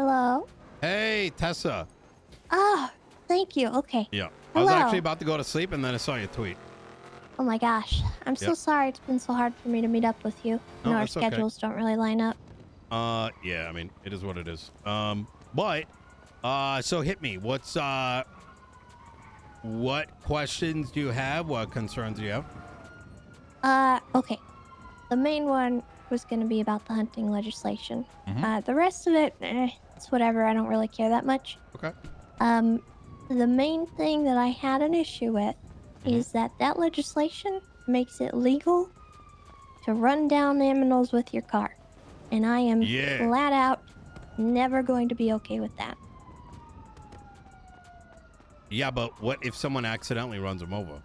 Hello? Hey, Tessa. Ah, thank you. Okay. Yeah. Hello. I was actually about to go to sleep, and then I saw your tweet. Oh my gosh. I'm so sorry it's been so hard for me to meet up with you. No, Our that's okay. schedules don't really line up. Yeah, I mean, it is what it is. So hit me. What questions do you have? What concerns do you have? Okay. The main one was going to be about the hunting legislation. Mm-hmm. The rest of it, it's whatever. I don't really care that much. Okay. The main thing that I had an issue with is that legislation makes it legal to run down aminals with your car. And I am flat out never going to be okay with that. Yeah, but what if someone accidentally runs them over?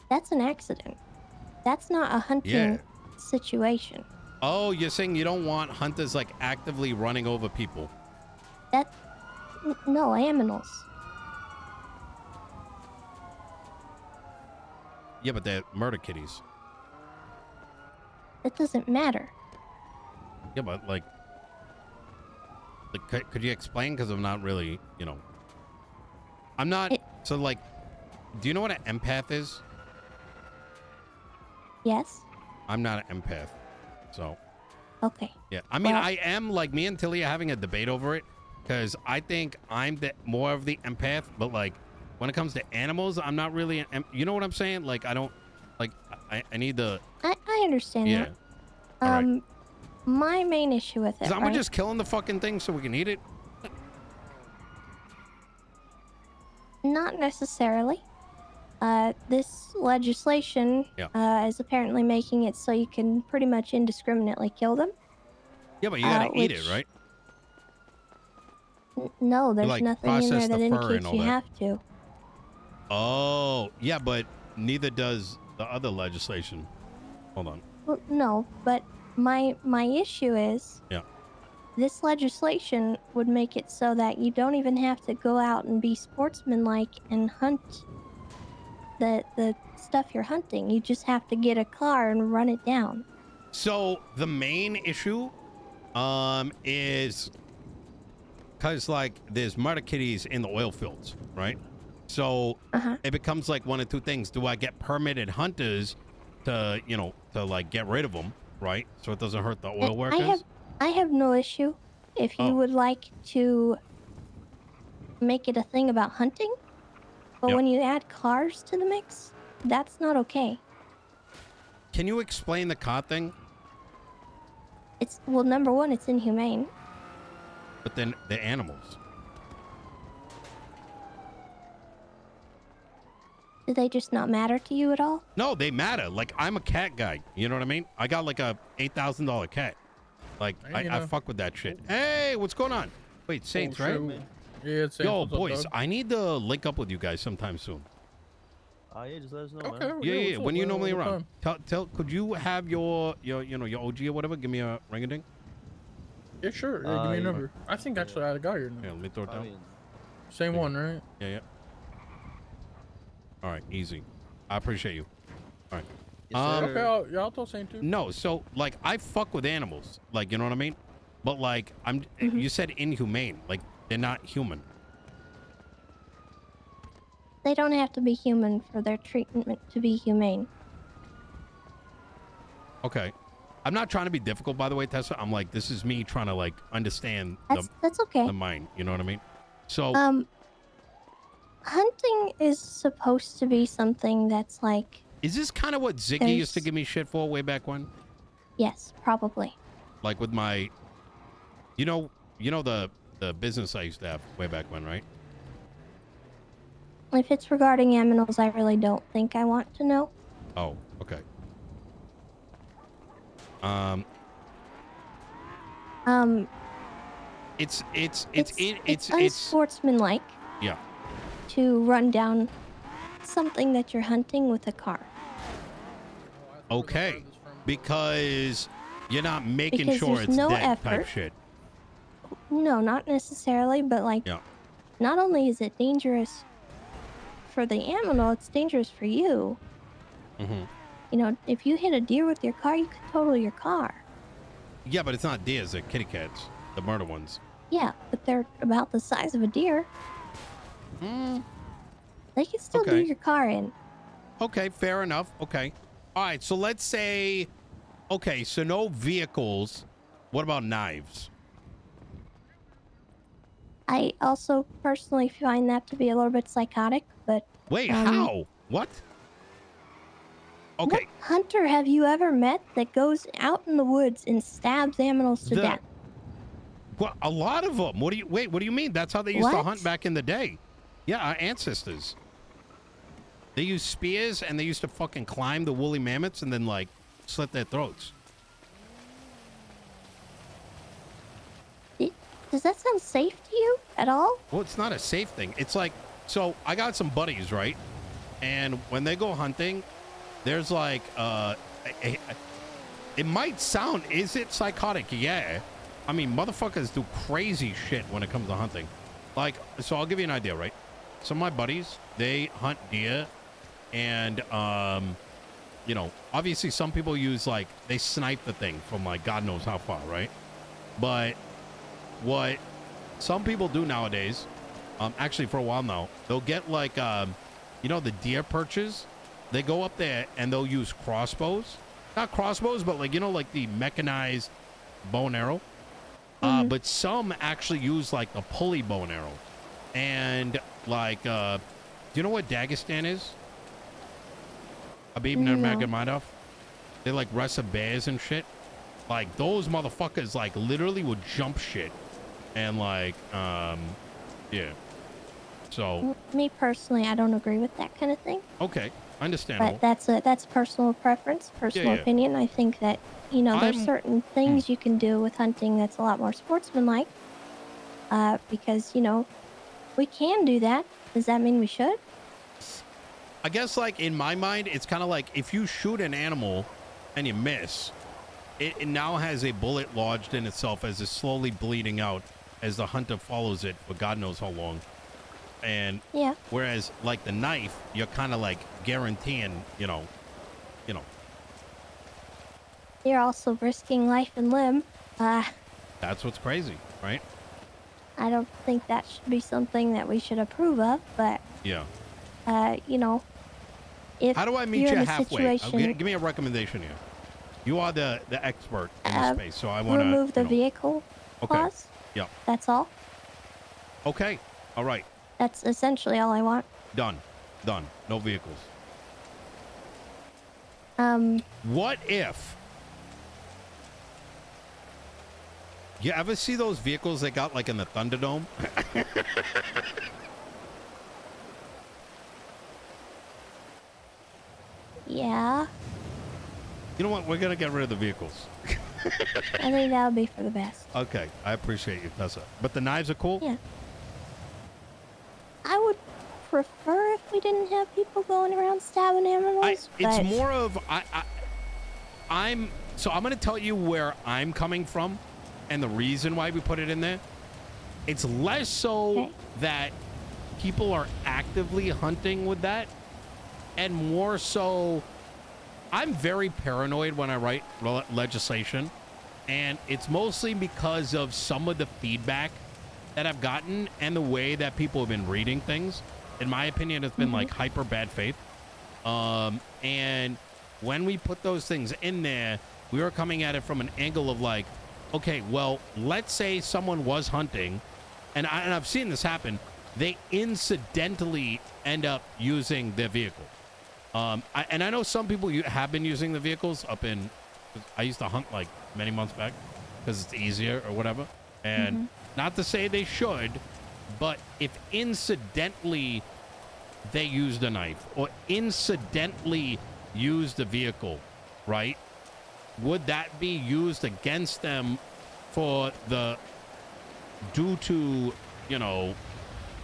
That's an accident. That's not a hunting situation. Oh, you're saying you don't want hunters like actively running over people? No, aminals. Yeah, but they're murder kitties. It doesn't matter. Yeah, but like could you explain? Because I'm not really, I'm not. So like, do you know what an empath is? Yes. I'm not an empath, so. Okay. Yeah, I mean, I am, like, me and Tilly are having a debate over it, because I think I'm more of the empath, but like, when it comes to animals, I'm not really you know what I'm saying? Like, I don't, like, I need the. I understand that. All right. My main issue with it, Because I'm just killing the fucking thing so we can eat it. Not necessarily. This legislation is apparently making it so you can pretty much indiscriminately kill them. Yeah, but you gotta eat it, right? No, there's like, nothing in there that indicates you have to. Oh, yeah, but neither does the other legislation. Hold on. Well, no, but my issue is this legislation would make it so that you don't even have to go out and be sportsmanlike and hunt the stuff you're hunting. You just have to get a car and run it down. So the main issue is because like there's murder kitties in the oil fields, right? So it becomes like one of two things. Do I get permitted hunters to like get rid of them, right? So it doesn't hurt the oil workers? I have no issue if you would like to make it a thing about hunting. But when you add cars to the mix, that's not okay. Can you explain the car thing? Well, number one, it's inhumane. But then the animals. Do they just not matter to you at all? No, they matter. Like, I'm a cat guy. You know what I mean? I got like a $8,000 cat. Like, I fuck with that shit. Hey, what's going on? Wait, Saints, right? Yeah, it's Saints. Yo, boys, I need to link up with you guys sometime soon. Yeah, just let us know, okay, man. Yeah. When you normally around? Could you have your OG or whatever? Give me a ring-a-ding. Yeah, sure. Yeah, give me a number. I think actually I got your number. Yeah, let me throw it down. Same one, right? Yeah. All right, easy. I appreciate you. All right. Yes, okay, I'll tell Saint too. No, so like I fuck with animals, like, you know what I mean? But like you said inhumane, like they're not human. They don't have to be human for their treatment to be humane. Okay. I'm not trying to be difficult, by the way, Tessa. I'm like, this is me trying to like understand that's okay. the mind. You know what I mean? So hunting is supposed to be something that's like. Is this kind of what Ziggy used to give me shit for way back when? Yes, probably. Like with my, you know the business I used to have way back when, right? If it's regarding aminals, I really don't think I want to know. Oh, okay. It's unsportsmanlike. Yeah. To run down something that you're hunting with a car. Okay, because you're not making sure it's dead type shit. No, not necessarily, but like, not only is it dangerous for the animal, it's dangerous for you. You know, if you hit a deer with your car, you could total your car. Yeah, but it's not deers, they're kitty cats. The murder ones. Yeah, but they're about the size of a deer. They can still do your car in. Okay, fair enough. Okay. All right, so let's say, okay, so no vehicles. What about knives? I also personally find that to be a little bit psychotic, but... Wait, how? What? Okay. What hunter have you ever met that goes out in the woods and stabs animals to death? Well, a lot of them. What do you mean? That's how they used to hunt back in the day. Yeah, our ancestors. They used spears and they used to fucking climb the woolly mammoths and then, like, slit their throats. Does that sound safe to you at all? Well, it's not a safe thing. It's like, so I got some buddies, right? And when they go hunting, there's like, it might sound, is it psychotic? Yeah. I mean, motherfuckers do crazy shit when it comes to hunting. Like, so I'll give you an idea, right? Some of my buddies, they hunt deer and, you know, obviously some people use, like, they snipe the thing from, like, God knows how far, right? But what some people do nowadays, actually for a while now, they'll get, like, you know, the deer perches. They go up there and they'll use crossbows. Not crossbows, but, like, you know, like the mechanized bow and arrow. But some actually use, like, the pulley bow and arrow. And, like, do you know what Dagestan is? Habib Nurmagomedov? They, like, wrestle bears and shit. Like, those motherfuckers, like, literally would jump shit. And, like, yeah. So. Me personally, I don't agree with that kind of thing. Okay. Understandable. But that's personal preference, personal opinion. I think that, you know, there's certain things you can do with hunting that's a lot more sportsmanlike. Because, you know, we can do that. Does that mean we should? I guess, like, in my mind, it's kind of like if you shoot an animal and you miss, it now has a bullet lodged in itself as it's slowly bleeding out as the hunter follows it for God knows how long. And whereas, like, the knife, you're kind of like guaranteeing, you know. You're also risking life and limb. That's what's crazy, right? I don't think that should be something that we should approve of, but yeah. You know, if how do I meet you halfway? Give me a recommendation here. You are the expert in this space, so I want to remove the vehicle clause. Yeah. That's all. Okay. All right. That's essentially all I want. Done. No vehicles. What if you ever see those vehicles they got, like, in the Thunderdome? Yeah. You know what? We're gonna get rid of the vehicles. I think that would be for the best. Okay, I appreciate you, Tessa. But the knives are cool? Yeah. I would prefer if we didn't have people going around stabbing animals. It's more of I'm going to tell you where I'm coming from and the reason why we put it in there. It's less so that people are actively hunting with that, and more so I'm very paranoid when I write legislation, and it's mostly because of some of the feedback that I've gotten and the way that people have been reading things. In my opinion, it's been like hyper bad faith. And when we put those things in there, we were coming at it from an angle of like, okay, well, let's say someone was hunting, and I've seen this happen. They incidentally end up using their vehicle. And I know some people have been using the vehicles up in, I used to hunt like many months back because it's easier or whatever. And not to say they should, but if incidentally they used a knife or incidentally used a vehicle, right? Would that be used against them for the, due to, you know,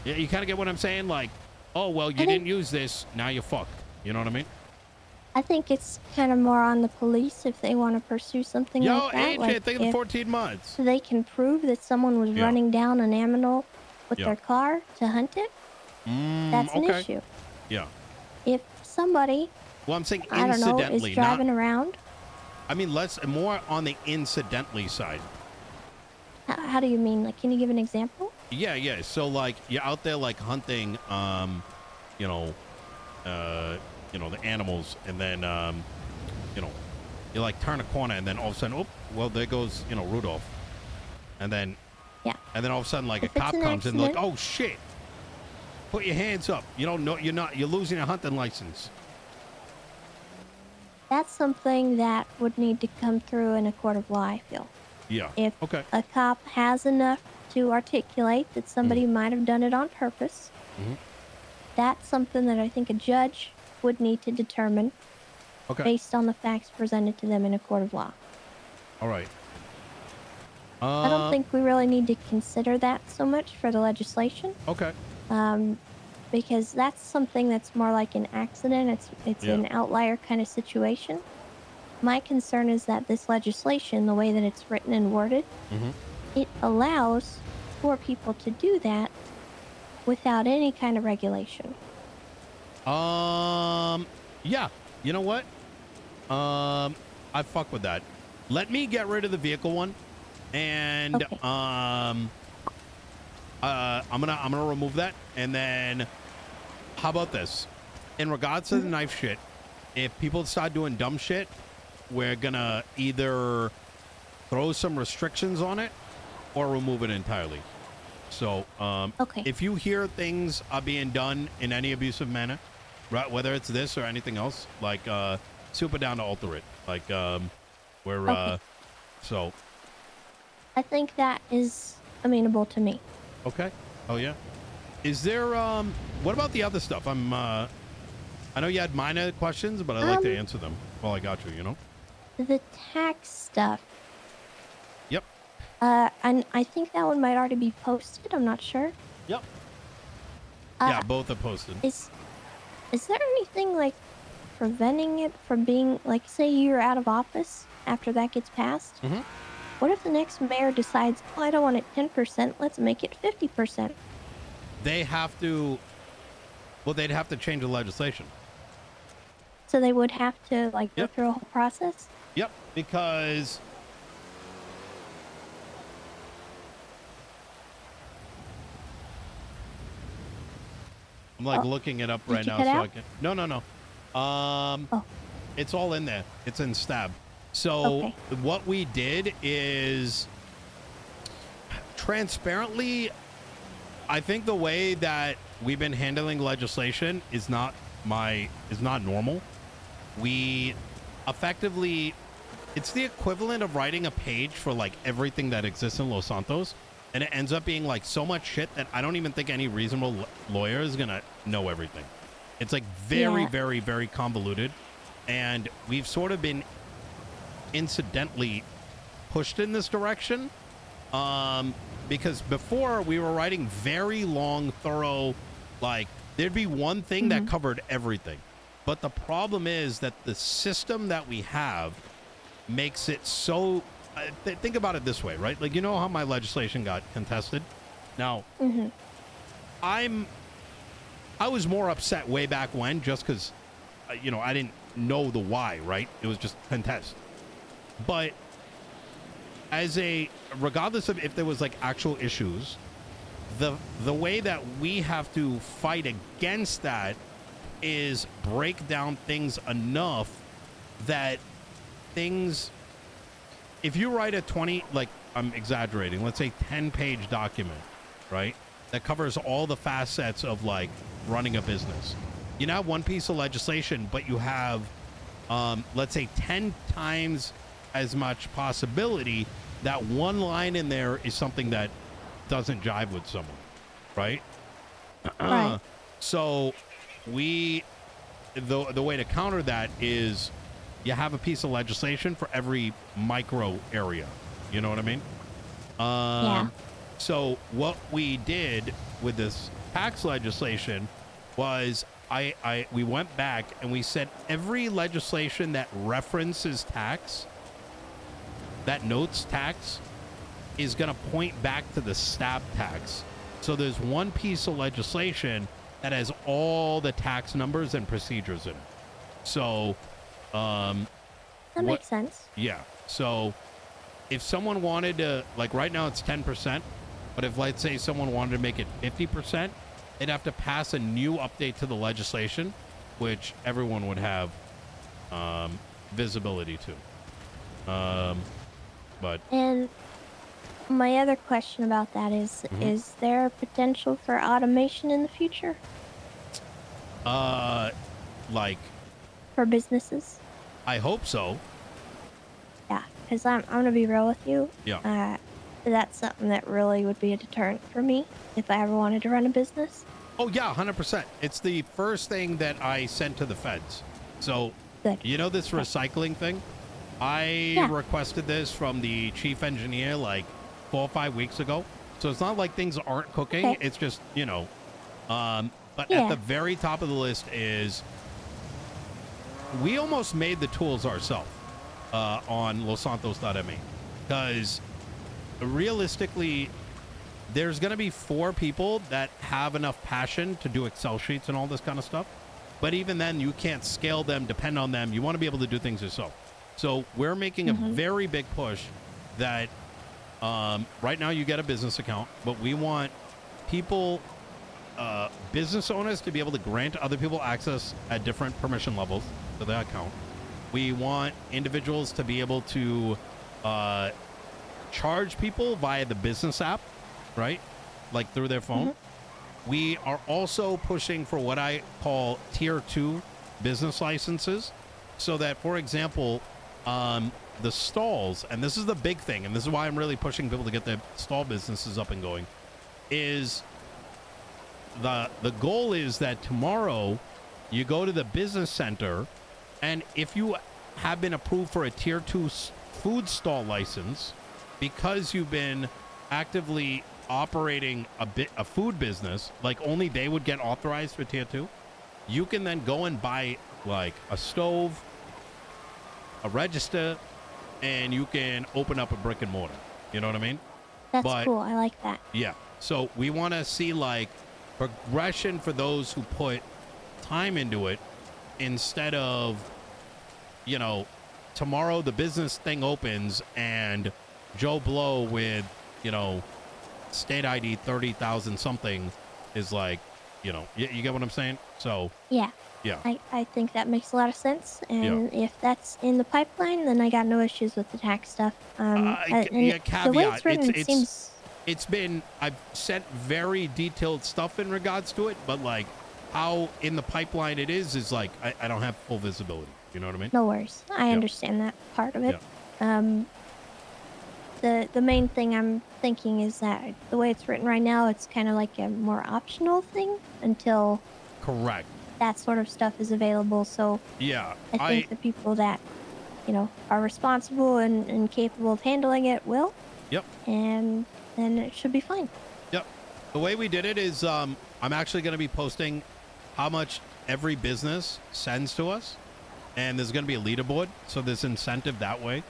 you kind of get what I'm saying? Like, oh, well, you didn't use this, now you're fucked. You know what I mean? I think it's kind of more on the police if they want to pursue something like that. Yo, AJ, think of the 14 months. So they can prove that someone was running down an animal with their car to hunt it. That's an issue. Yeah. If somebody, well, I'm saying I don't know, is driving around. I mean, more on the incidentally side. How do you mean? Like, can you give an example? Yeah. So like you're out there like hunting, you know, the animals, and then you know, you like turn a corner, and then all of a sudden, oh, well, there goes Rudolph, and then all of a sudden, like if a cop comes in, like, accident, oh shit, put your hands up. You don't know, you're losing a hunting license. That's something that would need to come through in a court of law, I feel. Yeah. If Okay. a cop has enough to articulate that somebody might have done it on purpose, that's something that I think a judge would need to determine based on the facts presented to them in a court of law. All right. I don't think we really need to consider that so much for the legislation. Okay. Because that's something that's more like an accident. It's an outlier kind of situation. My concern is that this legislation, the way that it's written and worded, it allows for people to do that without any kind of regulation. Yeah. You know what? I fuck with that. Let me get rid of the vehicle one, and I'm gonna remove that, and then how about this? In regards to the knife shit, if people start doing dumb shit, we're gonna either throw some restrictions on it or remove it entirely. So, if you hear things are being done in any abusive manner, right, whether it's this or anything else, like, super down to alter it. Like, so. I think that is amenable to me. Okay. Oh, yeah. Is there, what about the other stuff? I know you had minor questions, but I'd like to answer them while I got you, The tax stuff. Yep. And I think that one might already be posted. I'm not sure. Yep. Yeah, both are posted. Is there anything like preventing it from being, like, say you're out of office after that gets passed? What if the next mayor decides, oh, I don't want it 10%, let's make it 50%? They have to, well, they'd have to change the legislation. So they would have to, like, go through a whole process? Yep, because I'm like looking it up right now, so I can. No. It's all in there. It's in Stab. So what we did is transparently, I think the way that we've been handling legislation is not normal. We effectively, it's the equivalent of writing a page for like everything that exists in Los Santos. And it ends up being like so much shit that I don't even think any reasonable lawyer is going to know everything. It's like very, very, very convoluted. And we've sort of been incidentally pushed in this direction. Because before we were writing very long, thorough, like there'd be one thing that covered everything. But the problem is that the system that we have makes it so... think about it this way, right? Like, you know how my legislation got contested? Now, I was more upset way back when just because, I didn't know the why, right? It was just contest. But regardless of if there was like actual issues, the way that we have to fight against that is break down things enough that things... If you write a 20, like I'm exaggerating, let's say 10-page document, right? That covers all the facets of like running a business. You now have one piece of legislation, but you have, let's say 10 times as much possibility that one line in there is something that doesn't jive with someone, right? Right. So the way to counter that is you have a piece of legislation for every micro area. You know what I mean? Yeah. So what we did with this tax legislation was we went back and we said every legislation that references tax, that notes tax, is going to point back to the stab tax. So there's one piece of legislation that has all the tax numbers and procedures in it. So... that makes sense. Yeah. So if someone wanted to, like right now it's 10%, but if let's say someone wanted to make it 50%, they'd have to pass a new update to the legislation, which everyone would have visibility to. But and my other question about that is there potential for automation in the future? Like for businesses? I hope so. Yeah, because I'm gonna be real with you. Yeah. That's something that really would be a deterrent for me if I ever wanted to run a business. Oh yeah, 100%. It's the first thing that I sent to the feds. So, good. You know this recycling thing? I requested this from the chief engineer like 4 or 5 weeks ago. So it's not like things aren't cooking. Okay. It's just, you know, but at the very top of the list is we almost made the tools ourselves on losantos.me because realistically, there's going to be 4 people that have enough passion to do Excel sheets and all this kind of stuff. But even then, you can't scale them, depend on them. You want to be able to do things yourself. So we're making a very big push that right now you get a business account, but we want people, business owners to be able to grant other people access at different permission levels to their account. We want individuals to be able to charge people via the business app, right? Like through their phone. We are also pushing for what I call tier 2 business licenses so that, for example, the stalls, and this is the big thing, and this is why I'm really pushing people to get their stall businesses up and going, is the goal is that tomorrow you go to the business center, and if you have been approved for a tier 2 food stall license because you've been actively operating a food business, like only they would get authorized for tier 2, you can then go and buy like a stove, a register, and you can open up a brick and mortar. You know what I mean? That's cool. I like that. Yeah. So we want to see like progression for those who put time into it instead of, you know, tomorrow the business thing opens and Joe Blow with, you know, state ID 30,000 something is like, you know, you get what I'm saying? So yeah. I think that makes a lot of sense, and if that's in the pipeline, then I got no issues with the tax stuff. Caveat. The way it's written, it seems it's been, I've sent very detailed stuff in regards to it, but like how in the pipeline it is like I don't have full visibility. You know what I mean? No worries. I understand that part of it. The main thing I'm thinking is that the way it's written right now, it's kind of like a more optional thing until correct that sort of stuff is available. So yeah, I think the people that, you know, are responsible and capable of handling it will. Yep. And then it should be fine. Yep. The way we did it is I'm actually going to be posting how much every business sends to us, and there's going to be a leaderboard, so there's incentive that way.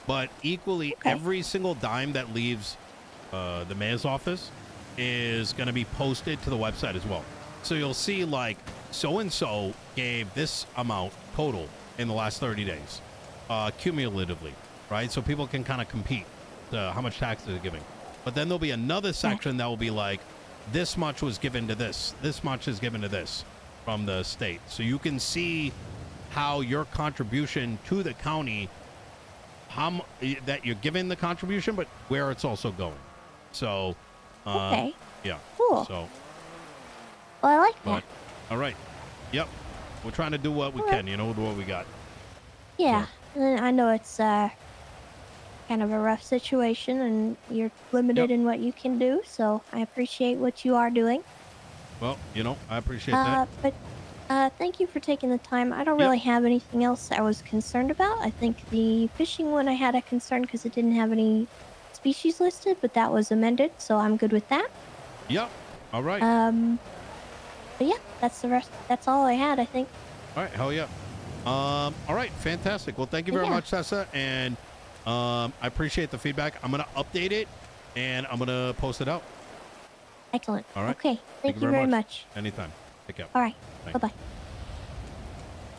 But equally, every single dime that leaves the mayor's office is going to be posted to the website as well. So you'll see like so-and-so gave this amount total in the last 30 days, cumulatively, right? So people can kind of compete how much tax they're giving. But then there'll be another section that will be like, this much was given to this much is given to this from the state. So you can see how your contribution to the county, that you're giving the contribution, but where it's also going. So, yeah. Cool. So, well, I like that. All right. Yep. We're trying to do what we can, you know, with what we got. Yeah. So. And I know it's kind of a rough situation, and you're limited in what you can do. So I appreciate what you are doing. Well, you know, I appreciate that. But thank you for taking the time. I don't really have anything else I was concerned about. I think the fishing one I had a concern because it didn't have any species listed, but that was amended, so I'm good with that. Yep. All right. But yeah, that's the rest. That's all I had, I think. All right. Hell yeah. All right. Fantastic. Well, thank you very much, Tessa, and I appreciate the feedback. I'm gonna update it, and I'm gonna post it out. Excellent. All right. Okay. Thank you very much. Anytime. Take care. All right. Bye-bye.